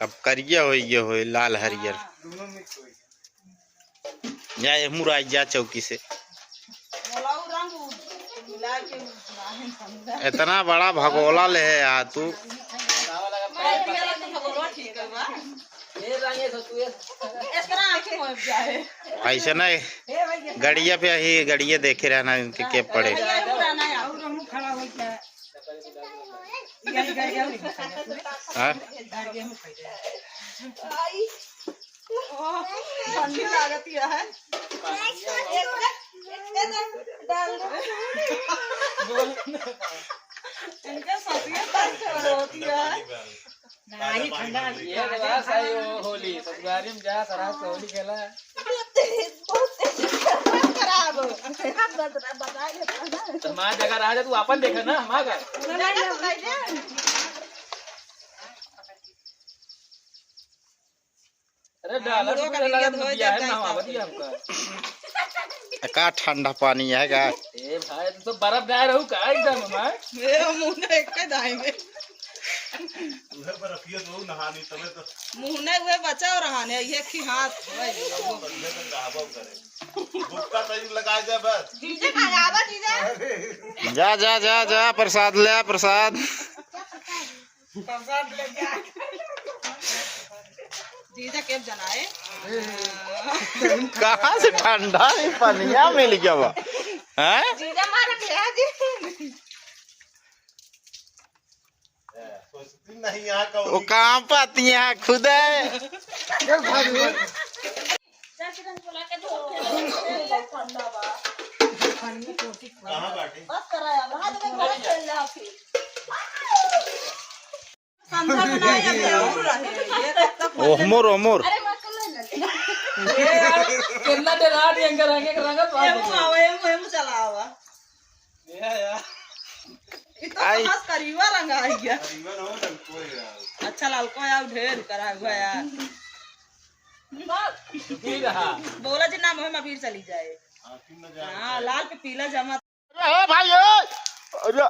अब करिए हो ये हो लाल हरियर या मुराई जा चौकी से इतना बड़ा भगोला ले है यार तू ऐसा ना गड़िया पे ही गड़िया देखे रहना इनके के पड़े ठंडी लागती है इनका होती है होली ससुरारी में जा सराब से होली खेला तो माँ जगह रहा जा तू अपन देखा ना हमारा अरे डाला तो दिया है ना बढ़िया हमका का ठंडा पानी है का ए भाई तू तो बर्फ डाल रहू का एकदम मैं मेरा मुंह ना एक दाई में उधर पर रखिए तो नहानी तमे तो मुंह ने हुए बचा और रहाने ये की हाथ होए वो बंदे का नहावा करे गुप्ता तई लगा दे बस डीजे का आवा डीजे जा जा जा जा प्रसाद ले प्रसाद प्रसाद ले जा डीजे केब जनाए कहाँ से ठंडा पनिया मिल गया वो हैं डीजे मार के जी नहीं यहाँ का वो कहाँ पाती है खुद है कहाँ बाटे बस कराया वहां तो मैं चल जा फिर संधा बनाए अभी और रहे ये तक ओमोर ओमोर अरे मत कर कितना देर रात यंग रंगे एम चलावा या इतना खास करीवा रंगा है क्या जीवन हो ना कोई यार अच्छा लाल को यार ढेर करा हुआ यार की रहा बोला जी नाम है मबीर चली जाए आखिर में जा हां लाल पे पीला जमा अरे भाई अरे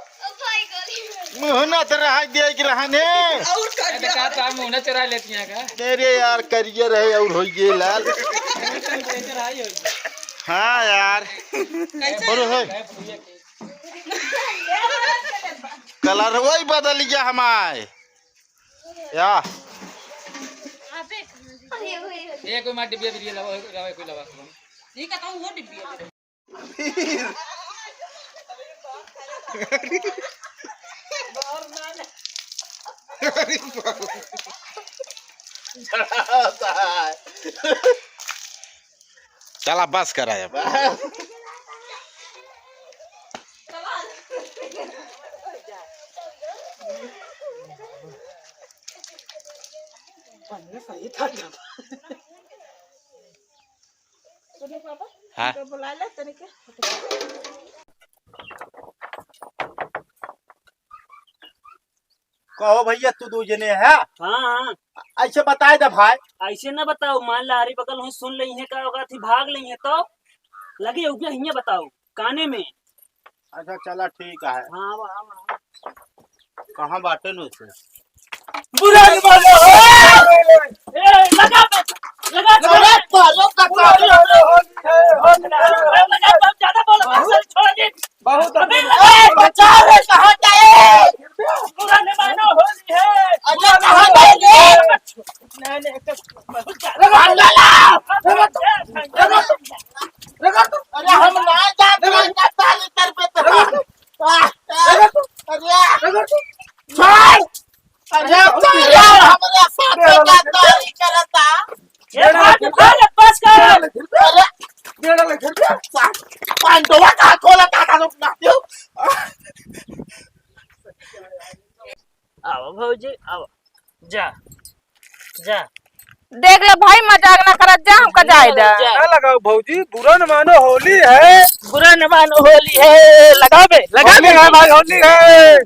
मुहना तो रहा दे के रहने और कर ऐसे का तार मुंह न चुरा लेती हैं का तेरे यार करियर है और हो गए लाल चुराई हो हाँ यार कैसे और है कलर वही बदल गया हमारे या ये कोई मार डिबिया भी लगा रवा कोई लगा ठीक है तो वो डिब्बी है चला बस कराया हाँ तो बुला ले तने के कहो भैया तू दो जने है हाँ ऐसे बताए दे भाई ऐसे न बताओ मान ला हरी बगल हुई सुन ली है का होगा थी भाग ली है तो लगे हो गया हिया बताओ काने में अच्छा चला ठीक है हाँ वहाँ कहाँ बाटे नु से बुरा नहीं मानो ए लगा अरे पालो का लगा ज्यादा बोलो छोड़ दे बहुत बचा रे कहां जाए बुरा नहीं मानो होली है अच्छा कहाँ जाएंगे नहीं बहुत अरे हम ना जाते हैं ताली तर पे तो अरे छोड़ अरे यार हमारे साथ का तारी करता ये बस कर अरे मेरा ले घर पे पांडवा का खोला काका लोग ना दो आओ भौजी आओ जा जा देख ले भाई मजाक ना कर जा हमका जाए क्या लगाओ भौजी बुरा न मानो होली है बुरा न मानो होली है, लगा बे भाई होली है।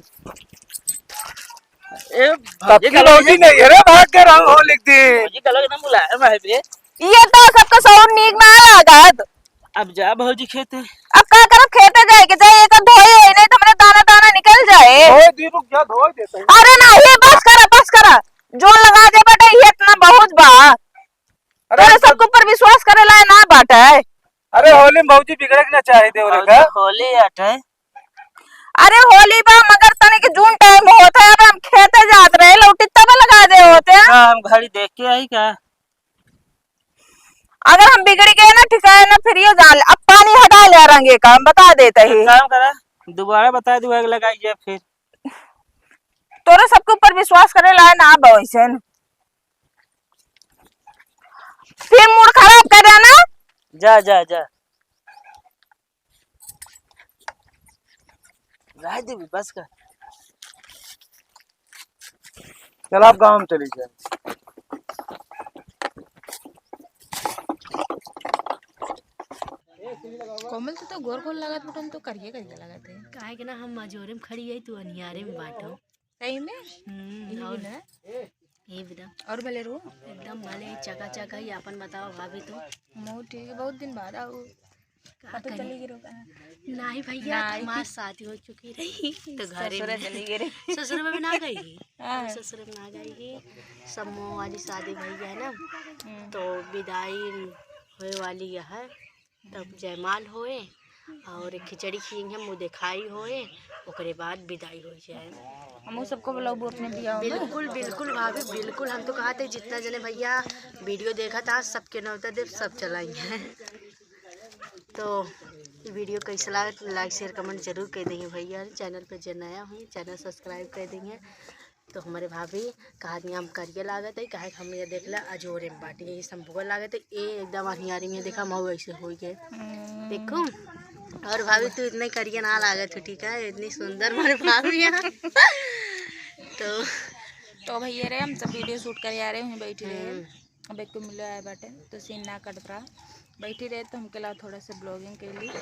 ए सबकी होली नहीं है रे, भाग के रंग हो लिख दी। भौजी का लग ना मुलायम है बे। ये तो सबका साउंड नीक ना लागत। अब जा भौजी खेते। अब का करब खेते जाए के जाए एक धोए नहीं तो मेरा दाना दाना निकल जाए। धोए दी रुक जा, धोए देते हैं। अरे नहीं बस करा जो लगा दे बेटा ये इतना बहुत बा। अरे अरे सबके ऊपर विश्वास करे ला ना बाटा है। अरे होली में भौजी बिगड़े के ना चाहे देवरे का। होली आठ है। अरे होली बा मगर तने के जून टाइम होता है, अब हम खेते जात रहे लौटी तब लगा दे होते हैं। हम घड़ी देख के आई का। अगर हम बिगड़ गए ना ठिकाए ना फिर ये जान अब पानी हटा ले रंगे का हम बता देते ही। काम करा दोबारा बता दूंगा लगाई जाए फिर। तोरे सबके ऊपर विश्वास करे ला ना बवैसन फिर मूड खराब कर देना। जा जा जा राह दे बस का। चल आप गाँव में चली जाए। कोमल तो गोर गोर लागत बटन तो करिए करिए लागत है। काहे के ना हम मजोरे में खड़ी है तू अनियारे में बाटो। सही में और ना ये विदा और भले रो एकदम भले चका चका ही अपन बताओ भाभी तो मो ठीक है, बहुत दिन बाद आओ पता चली गिरो का नहीं भैया हमारी शादी हो चुकी रही तो घरे ससुर चली गिरे। ससुर में ना गई ससुर में ना गई सम्मो वाली शादी भैया है ना तो विदाई होए वाली है तब जयमाल होए और खिचड़ी खिएंगे मुँह दिखाई होए ओकरे बाद विदाई हो जाए। हम सबको बुलाओ अपने बियाह में। बिल्कुल बिल्कुल भाभी बिल्कुल हम तो कहा थे जितना जने भैया वीडियो देखा था सबके नौता देव सब चलाएंगे। तो वीडियो कैसा लगा लाइक शेयर कमेंट जरूर कर देंगे भैया। चैनल पे जो नया हूँ चैनल सब्सक्राइब कर देंगे। तो हमारे भाभी कहानी हम करिए लागत है कहे हम ये देख ला अजोरे में बाटी ये संभुआ लागत है ये एकदम अनियारी में देखा मऊ ऐसे हो गए देखो। और भाभी तू इतने करिए ना लागत हो ठीक है इतनी सुंदर हमारे भाभी यहाँ। तो भैया रे हम सब वीडियो शूट कर आ रहे हैं बैठी रहे अब एक को मिला है बाटे तो सीन ना कट रहा बैठी रहे तो हमके ला थोड़ा सा ब्लॉगिंग के लिए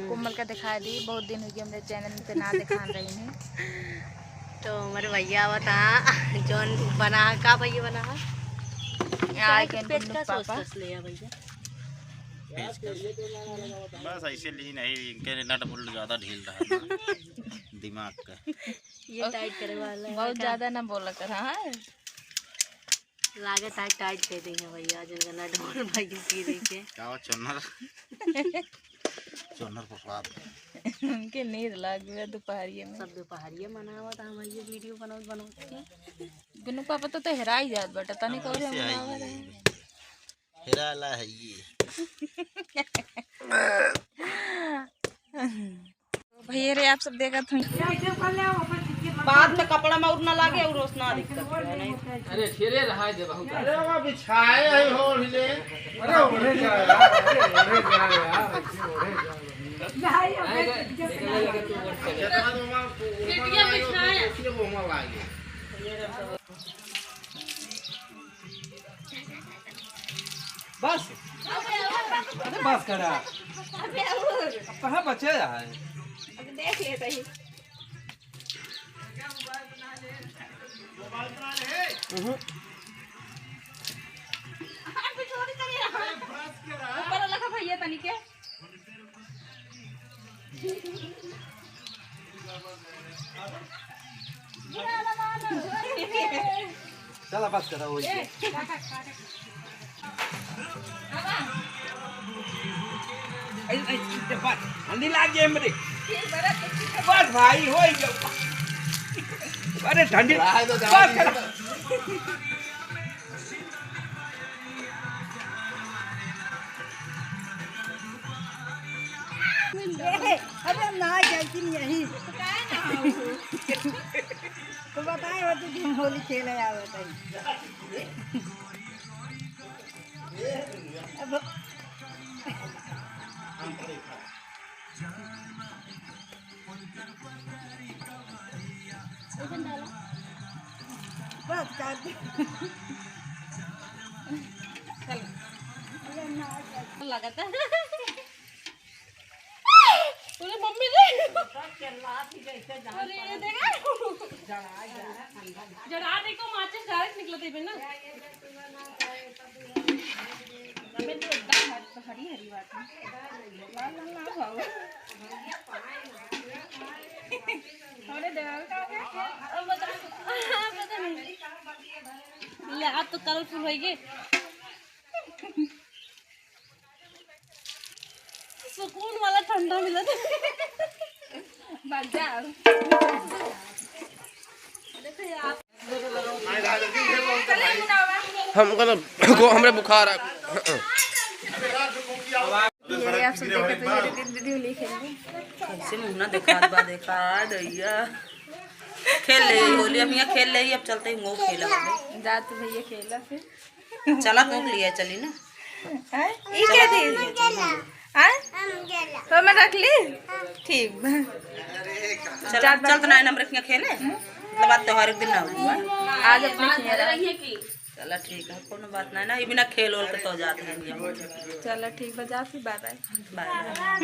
कोमल का दिखा दी बहुत दिन हो गया हमारे चैनल में ना दिखा रही है। तो हमारे भैया बता जौन बना का भैया बना पेट का सोच सोच लिया भैया बस ऐसे ली नहीं इनके नट बोल्ट ज्यादा ढील रहा है दिमाग का ये टाइट करे वाला है बहुत ज्यादा ना बोला कर। हाँ लागत है टाइट कर देंगे भैया जिनका नट बोल भाई सी देखे क्या चुनर चुनर प्रसाद उनके नींद लाग गया दोपहरिये में सब दोपहरिये मनावा था भैया वीडियो बनाओ के बिनु पापा तो हेरा ही जात बेटा तनी कह रहे मनावा रहे हेराला है ये भैया रे आप सब देखा थे बाद में कपड़ा में उड़ना लागे और रोशना दिक्कत है नहीं। अरे ठेरे रहा दे बहुत। अरे वो बिछाए है होली। अरे उड़े जा यार, उड़े जा यार, उड़े बस अरे बस करा कहाँ बचे है देख लेते ही ऊपर लगा भैया तनी के चला बस करा वो ठंडी लाग गई मेरे बस भाई हो अरे ठंडी बस करा अरे ना जल्दी यही तो बताए हो तो तुम होली खेले आवे अब बस काट लगाता मम्मी रे अरे ये देखा जरा देखो माचिस डायरेक्ट निकलते हैं ना हमें तो एकदम हरी हरी बात है लाल लाल ना खाओ थोड़े देर का अब पता नहीं ले आप तो कलरफुल होइए सुकून वाला ठंडा मिला बाजा हमको हमरे बुखार है। आप सब देखे तो ये वीडियो लिखे कैसे मुंह देखा दैया खेल ले होली अब यहाँ खेल ले अब चलते ही मुँह खेला जा तो भैया खेला फिर चला कोक लिया चली ना ये क्या थी तो मैं रख ली ठीक चल चल तो नाइन हम रखिए खेले मतलब बात त्योहार एक दिन ना हुआ आज अपने चला ठीक है कोनो बात नहीं ना ये बिना खेल ओल के तो जाते हैं चलो ठीक बजा फिर बाय बाय बाय